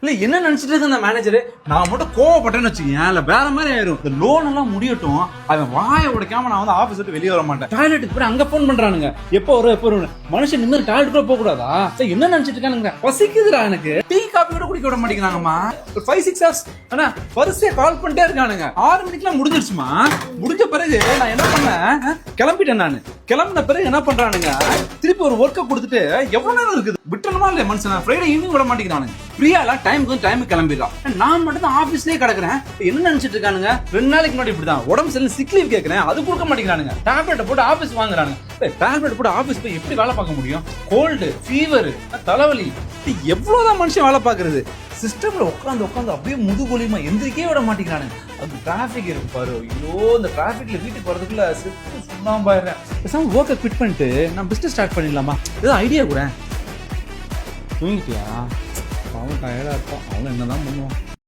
இல்ல என்ன நினைச்சிட்டு இருக்க அந்த மேனேஜர், நான் மட்டும் கோவப்பட்டேன்னு வச்சுக்கேன், இல்ல வேற மாதிரி ஆயிரும். இந்த லோன் எல்லாம் முடியட்டும், அவன் வாயை உடைக்காம நான் வந்து ஆபீஸ் விட்டு வெளியே வர மாட்டேன். டாய்லெட்டுக்கு போய் அங்க போன் பண்றானுங்க, எப்போ வரும் மனுஷன் நிம்மதி டாய்லெட் கூட போக கூடாதா? என்ன நினைச்சிட்டு இருக்கானுங்க? பசிக்குதுடா எனக்கு, டீ காபி கூட குடிக்க விட மாட்டேங்கிறாங்கம்மா. ஒரு 5-6 hours ஆனா வரிசையா கால் பண்ணிட்டே இருக்கானுங்க. 6 மணிக்கெல்லாம் முடிஞ்சிருச்சுமா. முடிஞ்ச பிறகு நான் என்ன பண்ணேன், கிளம்பிட்டேன். நான் கிளம்பின பிறகு என்ன பண்றானுங்க, திருப்பி ஒரு ஒர்க்கை கொடுத்துட்டு எவ்வளவு நேரம் இருக்குது விட்டுணுமா இல்லையா மனுஷன்? ஃப்ரைடே ஈவினிங் விட மாட்டேங்கிறானுங்க. ஃப்ரீயா எல்லாம் டைம் கிளம்பிடலாம். நான் மட்டும் தான் ஆபீஸ்லயே கிடக்குறேன். என்ன நினைச்சிட்டு இருக்கானுங்க? 2 நாளைக்கு முன்னாடி இப்படிதான் உடம்பு சரியில்லை சிக் லீவ் கேட்கறேன், அது கொடுக்க மாட்டேங்கிறானுங்க. டேப்லெட் போட்டு ஆபீஸ் வாங்குறானுங்க. டேப்லெட் போட்டு ஆபீஸ் போய் எப்படி வேலை பார்க்க முடியும்? கோல்டு, ஃபீவர், தலைவலி, எவ்வளவுதான் மனுஷன் வேலை பார்க்கறது? சிஸ்டம்ல உட்காந்து அப்படியே முதுகொலியுமா எந்திரிக்கவே விட மாட்டேங்கிறானுங்க. அது டிராபிக் இருக்கு பாரு. ஐயோ, இந்த டிராபிக்ல வீட்டுக்கு வரதுக்குள்ள செத்து சுண்ணாம்பாயிடுறேன். பேசாம ஒர்க்கை குவிட் பண்ணிட்டு நான் பிசினஸ் ஸ்டார்ட் பண்ணிடலாமா? ஏதோ ஐடியா கூட. தூங்கிட்டியா? அவன் டயர்டா இருப்பான், அவன் என்னதான் பண்ணுவான்.